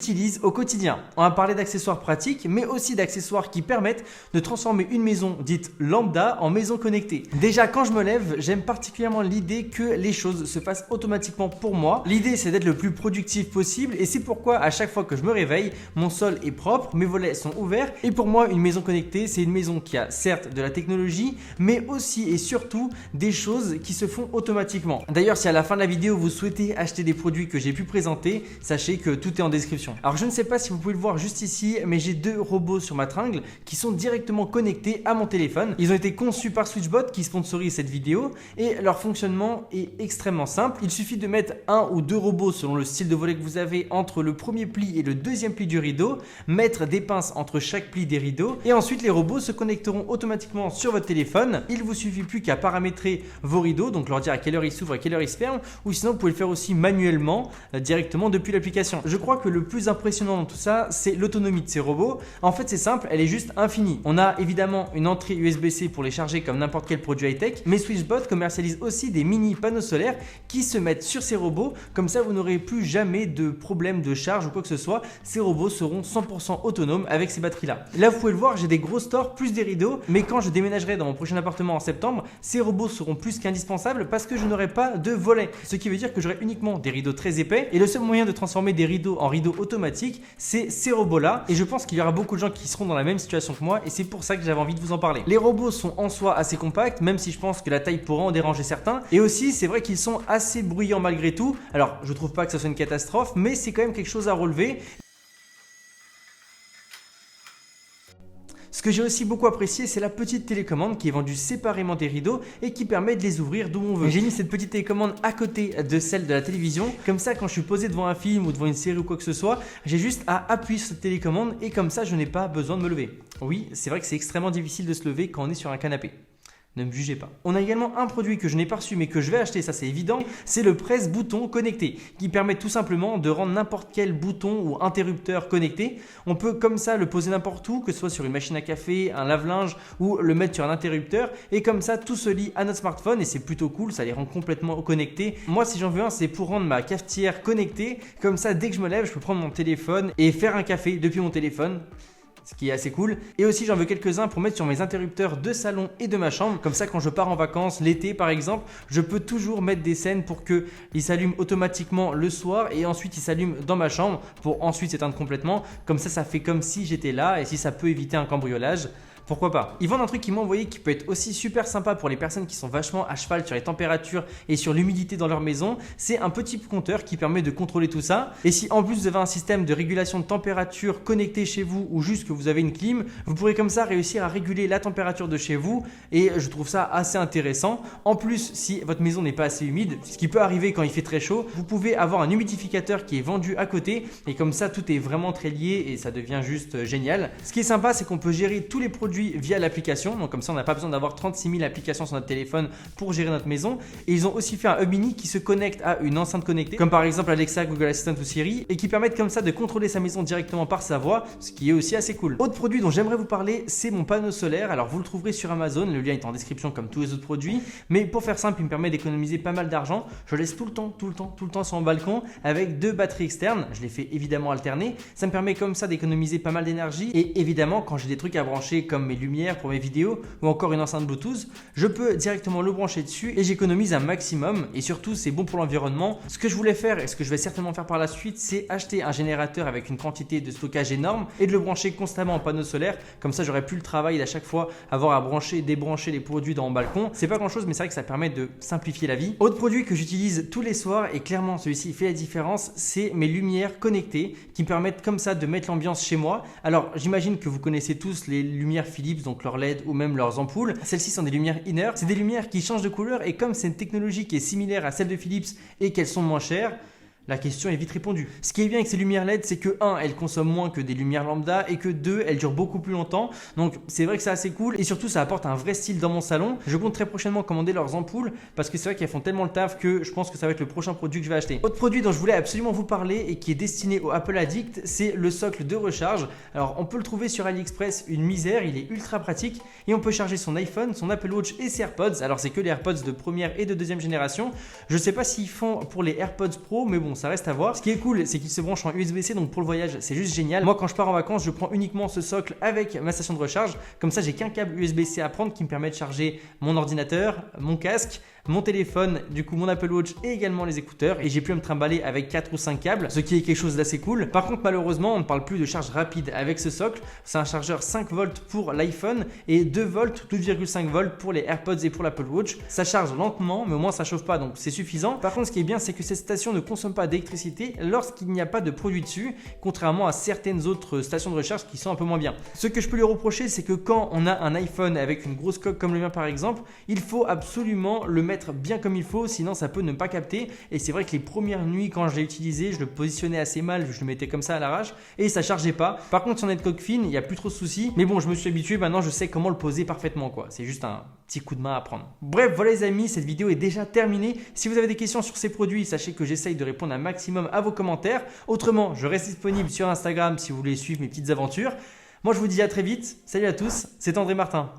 Utilise au quotidien. On va parler d'accessoires pratiques, mais aussi d'accessoires qui permettent de transformer une maison dite lambda en maison connectée. Déjà, quand je me lève, j'aime particulièrement l'idée que les choses se fassent automatiquement pour moi. L'idée, c'est d'être le plus productif possible et c'est pourquoi à chaque fois que je me réveille, mon sol est propre, mes volets sont ouverts et pour moi, une maison connectée, c'est une maison qui a certes de la technologie, mais aussi et surtout des choses qui se font automatiquement. D'ailleurs, si à la fin de la vidéo, vous souhaitez acheter des produits que j'ai pu présenter, sachez que tout est en description. Alors je ne sais pas si vous pouvez le voir juste ici, mais j'ai deux robots sur ma tringle qui sont directement connectés à mon téléphone. Ils ont été conçus par Switchbot qui sponsorise cette vidéo et leur fonctionnement est extrêmement simple. Il suffit de mettre un ou deux robots selon le style de volet que vous avez entre le premier pli et le deuxième pli du rideau, mettre des pinces entre chaque pli des rideaux et ensuite les robots se connecteront automatiquement sur votre téléphone. Il vous suffit plus qu'à paramétrer vos rideaux, donc leur dire à quelle heure ils s'ouvrent, à quelle heure ils se ferment, ou sinon vous pouvez le faire aussi manuellement directement depuis l'application. Je crois que le plus impressionnant dans tout ça, c'est l'autonomie de ces robots. En fait, c'est simple, elle est juste infinie. On a évidemment une entrée USB-C pour les charger comme n'importe quel produit high-tech, mais Switchbot commercialise aussi des mini panneaux solaires qui se mettent sur ces robots. Comme ça, vous n'aurez plus jamais de problème de charge ou quoi que ce soit. Ces robots seront 100% autonomes avec ces batteries-là. Là, vous pouvez le voir, j'ai des gros stores plus des rideaux, mais quand je déménagerai dans mon prochain appartement en septembre, ces robots seront plus qu'indispensables parce que je n'aurai pas de volet. Ce qui veut dire que j'aurai uniquement des rideaux très épais et le seul moyen de transformer des rideaux en rideaux automatiques, c'est ces robots-là. Et je pense qu'il y aura beaucoup de gens qui seront dans la même situation que moi et c'est pour ça que j'avais envie de vous en parler. Les robots sont en soi assez compacts, même si je pense que la taille pourra en déranger certains. Et aussi, c'est vrai qu'ils sont assez bruyants malgré tout. Alors, je trouve pas que ce soit une catastrophe, mais c'est quand même quelque chose à relever. Ce que j'ai aussi beaucoup apprécié, c'est la petite télécommande qui est vendue séparément des rideaux et qui permet de les ouvrir d'où on veut. J'ai mis cette petite télécommande à côté de celle de la télévision. Comme ça, quand je suis posé devant un film ou devant une série ou quoi que ce soit, j'ai juste à appuyer sur cette télécommande et comme ça, je n'ai pas besoin de me lever. Oui, c'est vrai que c'est extrêmement difficile de se lever quand on est sur un canapé. Ne me jugez pas. On a également un produit que je n'ai pas reçu mais que je vais acheter, ça c'est évident, c'est le presse-bouton connecté qui permet tout simplement de rendre n'importe quel bouton ou interrupteur connecté. On peut comme ça le poser n'importe où, que ce soit sur une machine à café, un lave-linge ou le mettre sur un interrupteur et comme ça tout se lie à notre smartphone et c'est plutôt cool, ça les rend complètement connectés. Moi si j'en veux un, c'est pour rendre ma cafetière connectée, comme ça dès que je me lève, je peux prendre mon téléphone et faire un café depuis mon téléphone. Ce qui est assez cool. Et aussi j'en veux quelques-uns pour mettre sur mes interrupteurs de salon et de ma chambre. Comme ça quand je pars en vacances l'été par exemple, je peux toujours mettre des scènes pour qu'ils s'allument automatiquement le soir et ensuite ils s'allument dans ma chambre pour ensuite s'éteindre complètement. Comme ça fait comme si j'étais là et si ça peut éviter un cambriolage. Pourquoi pas? Ils vendent un truc qu'ils m'ont envoyé qui peut être aussi super sympa pour les personnes qui sont vachement à cheval sur les températures et sur l'humidité dans leur maison. C'est un petit compteur qui permet de contrôler tout ça. Et si en plus vous avez un système de régulation de température connecté chez vous ou juste que vous avez une clim, vous pourrez comme ça réussir à réguler la température de chez vous et je trouve ça assez intéressant. En plus, si votre maison n'est pas assez humide, ce qui peut arriver quand il fait très chaud, vous pouvez avoir un humidificateur qui est vendu à côté et comme ça tout est vraiment très lié et ça devient juste génial. Ce qui est sympa, c'est qu'on peut gérer tous les produits via l'application, donc comme ça on n'a pas besoin d'avoir 36 000 applications sur notre téléphone pour gérer notre maison. Et ils ont aussi fait un hub mini qui se connecte à une enceinte connectée comme par exemple Alexa, Google Assistant ou Siri et qui permettent comme ça de contrôler sa maison directement par sa voix, ce qui est aussi assez cool. Autre produit dont j'aimerais vous parler, c'est mon panneau solaire. Alors vous le trouverez sur Amazon, le lien est en description comme tous les autres produits, mais pour faire simple il me permet d'économiser pas mal d'argent. Je le laisse tout le temps sur mon balcon avec deux batteries externes, je les fais évidemment alterner, ça me permet comme ça d'économiser pas mal d'énergie et évidemment quand j'ai des trucs à brancher comme mes lumières pour mes vidéos ou encore une enceinte Bluetooth, je peux directement le brancher dessus et j'économise un maximum et surtout c'est bon pour l'environnement. Ce que je voulais faire et ce que je vais certainement faire par la suite, c'est acheter un générateur avec une quantité de stockage énorme et de le brancher constamment en panneau solaire. Comme ça j'aurais plus le travail d'à chaque fois avoir à brancher et débrancher les produits dans mon balcon. C'est pas grand chose mais c'est vrai que ça permet de simplifier la vie. Autre produit que j'utilise tous les soirs et clairement celui-ci fait la différence, c'est mes lumières connectées qui me permettent comme ça de mettre l'ambiance chez moi. Alors j'imagine que vous connaissez tous les lumières Philips, donc leur LED ou même leurs ampoules. Celles-ci sont des lumières inner, c'est des lumières qui changent de couleur et comme c'est une technologie qui est similaire à celle de Philips et qu'elles sont moins chères, la question est vite répondue. Ce qui est bien avec ces lumières LED, c'est que 1, elles consomment moins que des lumières lambda et que 2, elles durent beaucoup plus longtemps. Donc c'est vrai que c'est assez cool et surtout ça apporte un vrai style dans mon salon. Je compte très prochainement commander leurs ampoules parce que c'est vrai qu'elles font tellement le taf que je pense que ça va être le prochain produit que je vais acheter. Autre produit dont je voulais absolument vous parler et qui est destiné au Apple Addict, c'est le socle de recharge. Alors on peut le trouver sur AliExpress, une misère, il est ultra pratique et on peut charger son iPhone, son Apple Watch et ses AirPods. Alors c'est que les AirPods de première et de deuxième génération. Je ne sais pas s'ils font pour les AirPods Pro, mais bon, ça reste à voir. Ce qui est cool, c'est qu'il se branche en USB-C, donc pour le voyage, c'est juste génial. Moi, quand je pars en vacances, je prends uniquement ce socle avec ma station de recharge. Comme ça, j'ai qu'un câble USB-C à prendre qui me permet de charger mon ordinateur, mon casque, mon téléphone, du coup mon Apple Watch et également les écouteurs, et j'ai pu me trimballer avec 4 ou 5 câbles, ce qui est quelque chose d'assez cool. Par contre, malheureusement, on ne parle plus de charge rapide avec ce socle. C'est un chargeur 5 volts pour l'iPhone et 2 volts, 2,5 volts pour les AirPods et pour l'Apple Watch. Ça charge lentement, mais au moins ça chauffe pas, donc c'est suffisant. Par contre, ce qui est bien, c'est que cette station ne consomme pas d'électricité lorsqu'il n'y a pas de produit dessus, contrairement à certaines autres stations de recharge qui sont un peu moins bien. Ce que je peux lui reprocher, c'est que quand on a un iPhone avec une grosse coque comme le mien par exemple, il faut absolument le mettre bien comme il faut, sinon ça peut ne pas capter. Et c'est vrai que les premières nuits quand je l'ai utilisé, je le positionnais assez mal, je le mettais comme ça à l'arrache et ça chargeait pas. Par contre, si on a une coque fine, il n'y a plus trop de soucis. Mais bon, je me suis habitué, maintenant je sais comment le poser parfaitement quoi. C'est juste un petit coup de main à prendre. Bref, voilà les amis, cette vidéo est déjà terminée. Si vous avez des questions sur ces produits, sachez que j'essaye de répondre un maximum à vos commentaires. Autrement, je reste disponible sur Instagram si vous voulez suivre mes petites aventures. Moi, je vous dis à très vite. Salut à tous, c'est André Martin.